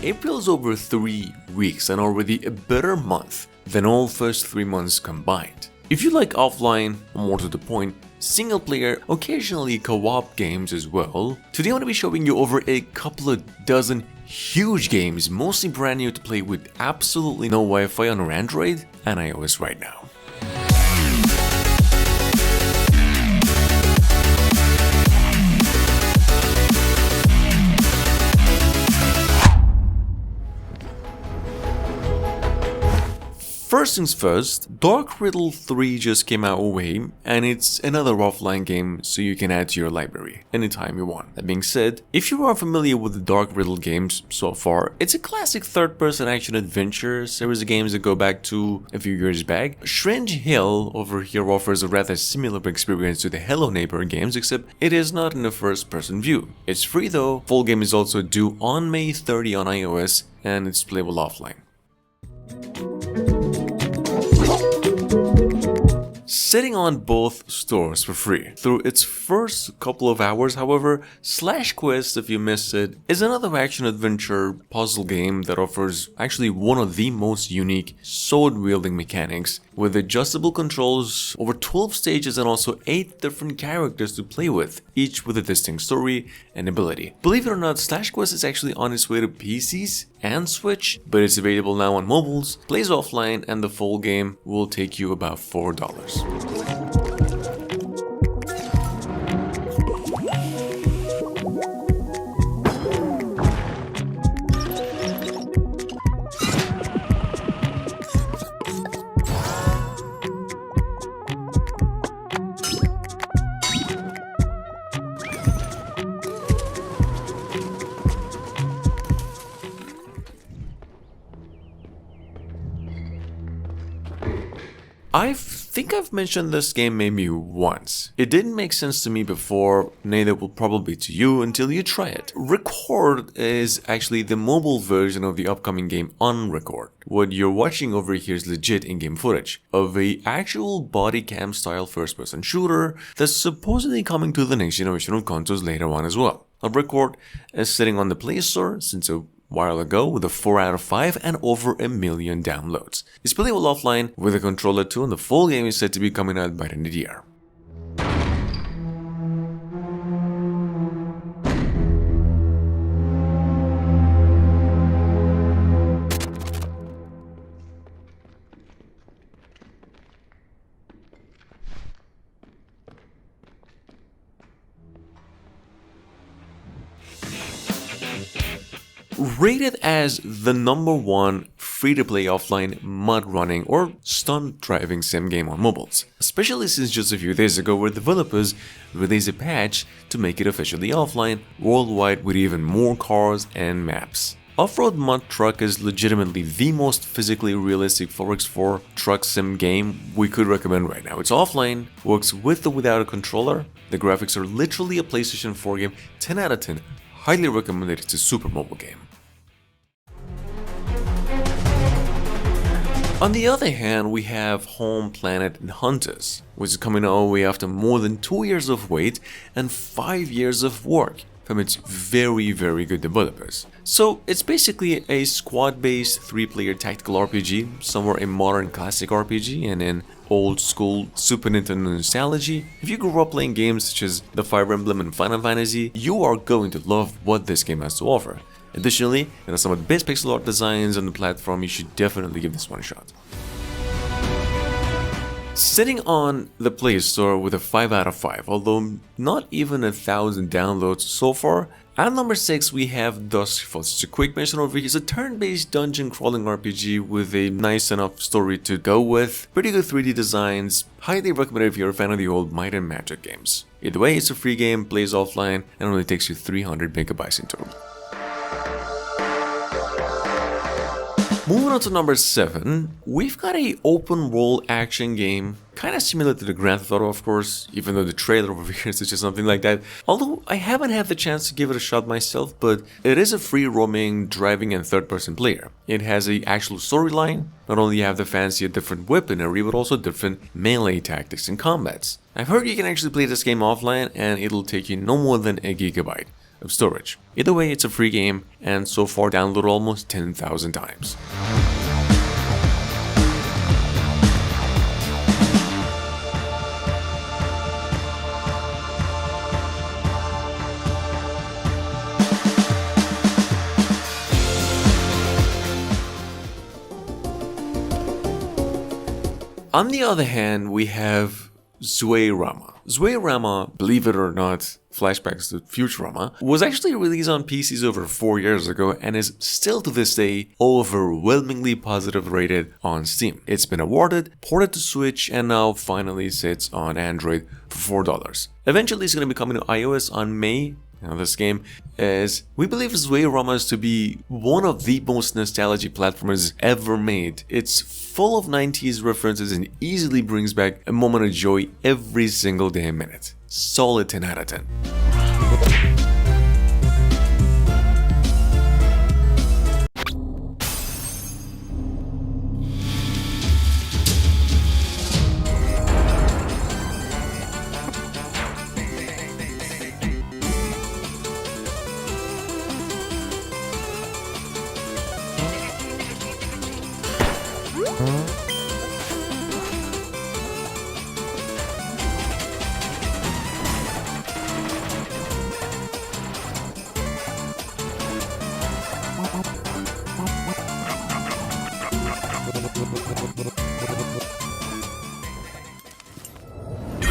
April's over 3 weeks and already a better month than all first 3 months combined. If you like offline, or more to the point, single player, occasionally co-op games as well, today I'm going to be showing you over a couple of dozen huge games, mostly brand new to play with absolutely no Wi-Fi on your Android and iOS right now. First things first, Dark Riddle 3 just came out away, and it's another offline game so you can add to your library anytime you want. That being said, if you are familiar with the Dark Riddle games so far, it's a classic third-person action-adventure series of games that go back to a few years back. Strange Hill over here offers a rather similar experience to the Hello Neighbor games, except it is not in a first-person view. It's free though, full game is also due on May 30 on iOS, and it's playable offline. Sitting on both stores for free. Through its first couple of hours, however, Slash Quest, if you missed it, is another action-adventure puzzle game that offers actually one of the most unique sword-wielding mechanics, with adjustable controls, over 12 stages and also 8 different characters to play with, each with a distinct story and ability. Believe it or not, Slash Quest is actually on its way to PCs and Switch, but it's available now on mobiles, plays offline, and the full game will take you about $4. I think I've mentioned this game maybe once. It didn't make sense to me before, neither will probably to you until you try it. Record is actually the mobile version of the upcoming game Unrecord. What you're watching over here is legit in-game footage of a actual body cam style first-person shooter that's supposedly coming to the next generation of consoles later on as well. Unrecord is sitting on the Play Store since a while ago with a 4 out of 5 and over 1 million downloads. It's playable offline with a controller too, and the full game is said to be coming out by the end of the year. Rated as the #1 free-to-play offline mud running or stunt driving sim game on mobiles, especially since just a few days ago where developers released a patch to make it officially offline worldwide with even more cars and maps. Off-Road Mud Truck is legitimately the most physically realistic 4x4 truck sim game we could recommend right now. It's offline, works with or without a controller, the graphics are literally a PlayStation 4 game, 10 out of 10, highly recommended. It's a super mobile game. On the other hand, we have Home Planet and Hunters, which is coming our way after more than 2 years of wait and 5 years of work from its very good developers. So it's basically a squad-based 3-player tactical RPG, somewhere a modern classic RPG and an old school Super Nintendo nostalgia. If you grew up playing games such as the Fire Emblem and Final Fantasy, you are going to love what this game has to offer. Additionally, it has some of the best pixel art designs on the platform. You should definitely give this one a shot. Sitting on the Play Store with a 5 out of 5, although not even 1,000 downloads so far. At number 6 we have Duskfall. Just a quick mention over here, it's a turn-based dungeon crawling RPG with a nice enough story to go with, pretty good 3D designs, highly recommended if you're a fan of the old Might and Magic games. Either way, it's a free game, plays offline, and only takes you 300 megabytes in total. Moving on to number 7, we've got a open world action game, kinda similar to the Grand Theft Auto of course, even though the trailer over here is just something like that. Although I haven't had the chance to give it a shot myself, but it is a free roaming driving and third person player. It has a actual storyline, not only have the fancy different weaponry, but also different melee tactics and combats. I've heard you can actually play this game offline and it'll take you no more than a gigabyte. of storage. Either way, it's a free game and so far downloaded almost 10,000 times. On the other hand, we have Zueirama. Zueirama, believe it or not, flashbacks to Futurama, was actually released on PCs over 4 years ago and is still to this day overwhelmingly positive rated on Steam. It's been awarded, ported to Switch, and now finally sits on Android for $4. Eventually it's going to be coming to iOS on May. Now this game is, we believe Zueirama to be one of the most nostalgic platformers ever made. It's full of 90s references and easily brings back a moment of joy every single damn minute. Solid 10 out of 10.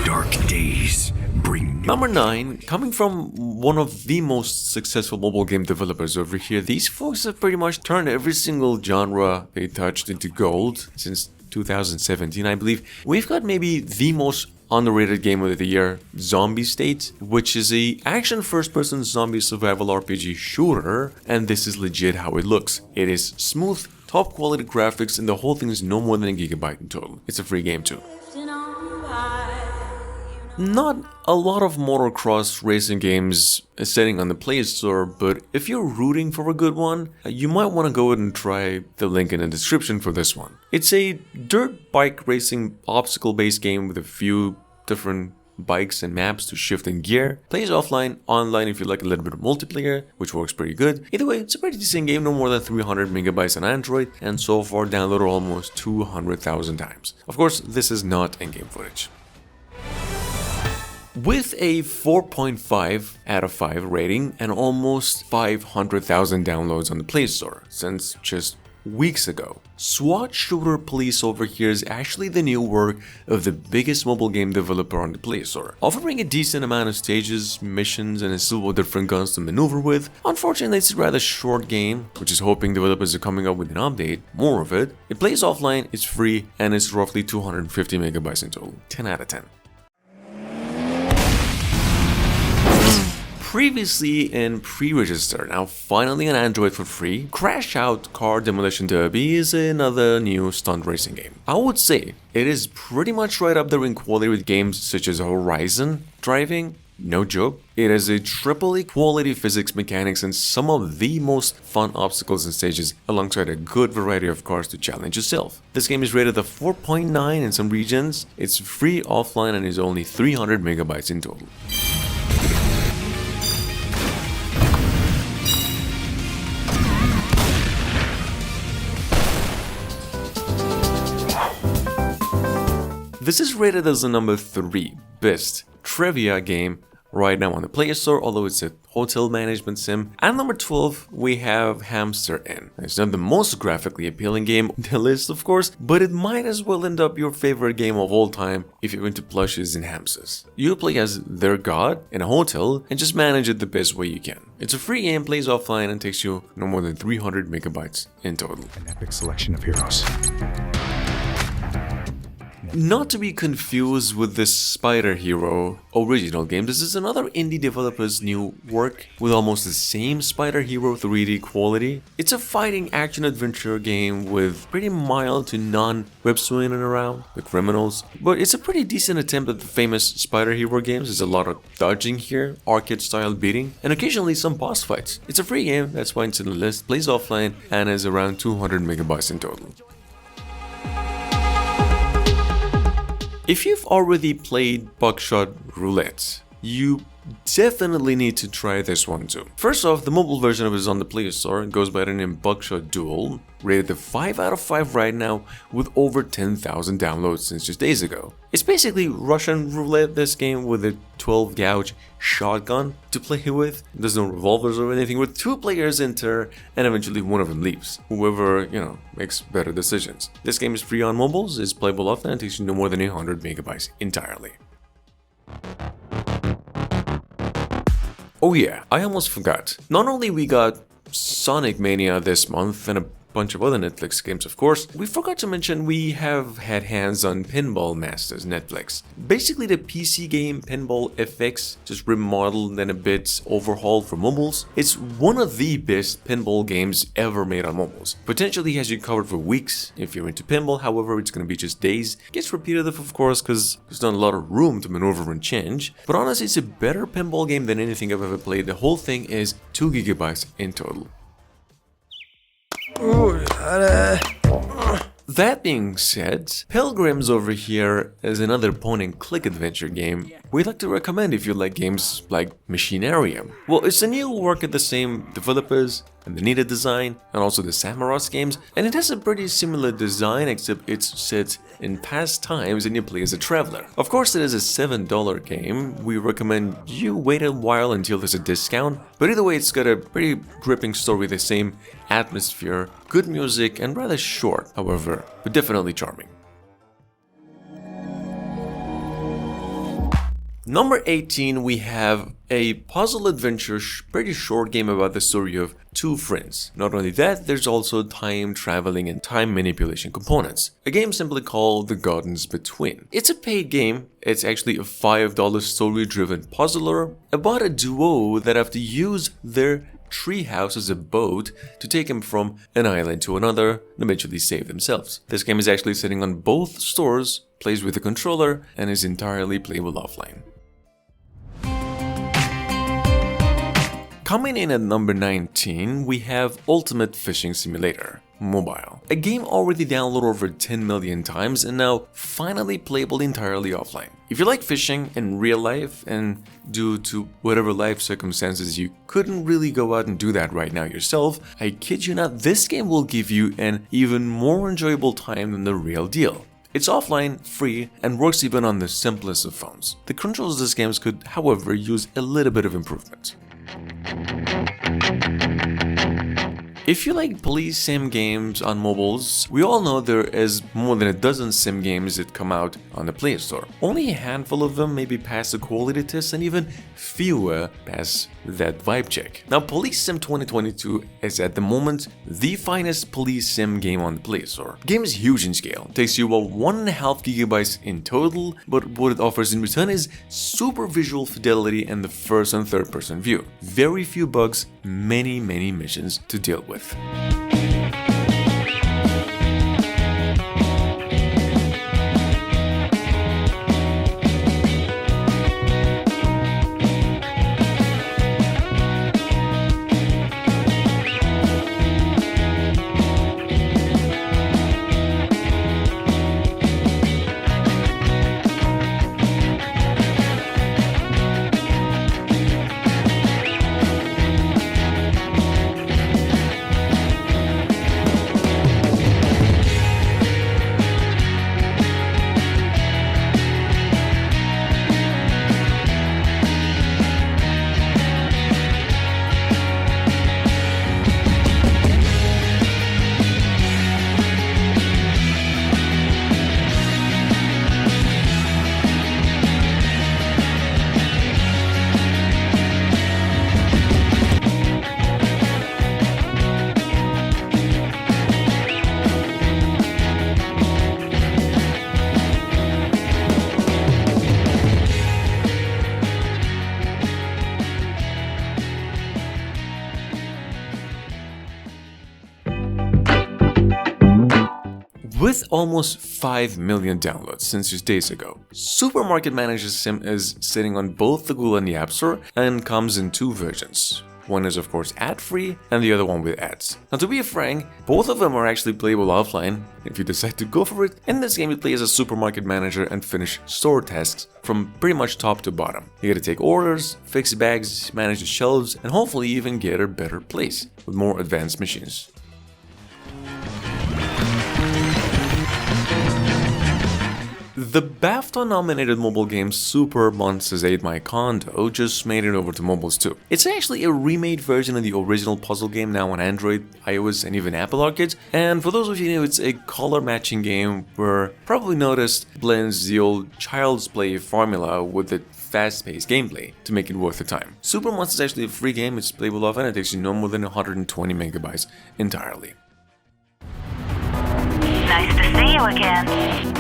Dark days bring Number 9, coming from one of the most successful mobile game developers over here, these folks have pretty much turned every single genre they touched into gold since 2017, I believe. We've got maybe the most underrated game of the year, Zombie State, which is a action first-person zombie survival RPG shooter, and this is legit how it looks. It is smooth, top quality graphics, and the whole thing is no more than a gigabyte in total. It's a free game too. Not a lot of motocross racing games sitting on the Play Store, but if you're rooting for a good one, you might want to go ahead and try the link in the description for this one. It's a dirt bike racing obstacle-based game with a few different bikes and maps to shift in gear. Plays offline, online if you like a little bit of multiplayer, which works pretty good. Either way, it's a pretty decent game, no more than 300 megabytes on Android, and so far downloaded almost 200,000 times. Of course, this is not in-game footage. With a 4.5 out of 5 rating and almost 500,000 downloads on the Play Store since just weeks ago, SWAT Shooter Police over here is actually the new work of the biggest mobile game developer on the Play Store, offering a decent amount of stages, missions, and a slew of different guns to maneuver with. Unfortunately, it's a rather short game, which is hoping developers are coming up with an update, more of it. It plays offline, it's free, and it's roughly 250 megabytes in total. 10 out of 10. Previously in pre-register, now finally on Android for free, Crash Out Car Demolition Derby is another new stunt racing game. I would say it is pretty much right up there in quality with games such as Horizon Driving. No joke, it has a AAA quality physics mechanics and some of the most fun obstacles and stages alongside a good variety of cars to challenge yourself. This game is rated a 4.9 in some regions, it's free offline and is only 300 megabytes in total. This is rated as the number 3 best trivia game right now on the Play Store, although it's a hotel management sim. And number 12, we have Hamster Inn. It's not the most graphically appealing game on the list, of course, but it might as well end up your favorite game of all time if you're into plushes and hamsters. You play as their god in a hotel and just manage it the best way you can. It's a free game, plays offline, and takes you no more than 300 megabytes in total. an epic selection of heroes. Not to be confused with the Spider Hero original game, this is another indie developer's new work with almost the same Spider Hero 3D quality. It's a fighting action-adventure game with pretty mild to non-web swinging around the criminals, but it's a pretty decent attempt at the famous Spider Hero games. There's a lot of dodging here, arcade-style beating, and occasionally some boss fights. It's a free game, that's why it's in the list, plays offline, and is around 200 megabytes in total. If you've already played Buckshot Roulette, you definitely need to try this one too. First off, the mobile version of it is on the Play Store. It goes by the name Buckshot Duel, rated a 5 out of 5 right now with over 10,000 downloads since just days ago. It's basically Russian roulette, this game, with a 12 gauge shotgun to play with. There's no revolvers or anything, with 2 players enter and eventually one of them leaves. Whoever, makes better decisions. This game is free on mobiles, is playable offline, and takes you no more than 800 megabytes entirely. Oh yeah, I almost forgot. Not only we got Sonic Mania this month and a bunch of other Netflix games, of course, we forgot to mention we have had hands on Pinball Masters Netflix. Basically the PC game Pinball FX, just remodeled and a bit overhauled for mobiles. It's one of the best pinball games ever made on mobiles. Potentially has you covered for weeks if you're into pinball, however it's gonna be just days. Gets repetitive of course because there's not a lot of room to maneuver and change, but honestly it's a better pinball game than anything I've ever played. The whole thing is 2 gigabytes in total. That being said, Pilgrims over here is another point-and-click adventure game we'd like to recommend if you like games like Machinarium. Well, it's a new work at the same developers and the Nita design and also the Samaros games, and it has a pretty similar design except it's set in past times and you play as a traveler. Of course it is a $7 game, we recommend you wait a while until there's a discount, but either way it's got a pretty gripping story, the same atmosphere, good music and rather short, however, but definitely charming. Number 18, we have a puzzle adventure, pretty short game about the story of 2 friends. Not only that, there's also time traveling and time manipulation components. A game simply called The Gardens Between. It's a paid game. It's actually a $5 story-driven puzzler about a duo that have to use their treehouse as a boat to take them from an island to another and eventually save themselves. This game is actually sitting on both stores, plays with a controller, and is entirely playable offline. Coming in at number 19, we have Ultimate Fishing Simulator Mobile. A game already downloaded over 10 million times and now finally playable entirely offline. If you like fishing in real life and due to whatever life circumstances you couldn't really go out and do that right now yourself, I kid you not, this game will give you an even more enjoyable time than the real deal. It's offline, free, and works even on the simplest of phones. The controls of this game could, however, use a little bit of improvement. If you like police sim games on mobiles, we all know there is more than a dozen sim games that come out on the Play Store. Only a handful of them maybe pass the quality test and even fewer pass that vibe check. Now Police Sim 2022 is at the moment the finest police sim game on the Play Store. The game is huge in scale, it takes you about 1.5 gigabytes in total, but what it offers in return is super visual fidelity and the first and third person view. Very few bugs, many missions to deal with. With almost 5 million downloads since just days ago, Supermarket Manager Sim is sitting on both the Google and the App Store and comes in 2 versions. One is of course ad-free and the other one with ads. Now to be frank, both of them are actually playable offline if you decide to go for it. In this game you play as a supermarket manager and finish store tasks from pretty much top to bottom. You gotta take orders, fix bags, manage the shelves, and hopefully even get a better place with more advanced machines. The BAFTA-nominated mobile game Super Monsters Ate My Condo just made it over to mobiles too. It's actually a remade version of the original puzzle game now on Android, iOS, and even Apple Arcades. And for those of you who know, it's a color matching game where probably noticed blends the old Child's Play formula with the fast-paced gameplay to make it worth the time. Super Monsters is actually a free game, it's playable offline, it takes you no more than 120 megabytes entirely. Nice to see you again.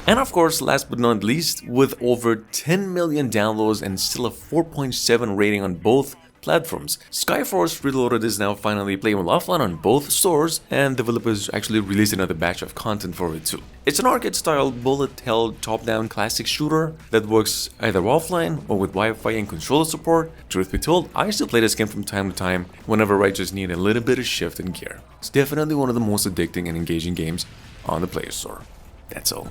And of course, last but not least, with over 10 million downloads and still a 4.7 rating on both platforms, Skyforce Reloaded is now finally playable offline on both stores, and developers actually released another batch of content for it too. It's an arcade-style bullet-hell top-down classic shooter that works either offline or with Wi-Fi and controller support. Truth be told, I still play this game from time to time whenever I just need a little bit of shift and gear. It's definitely one of the most addicting and engaging games on the Play Store. That's all.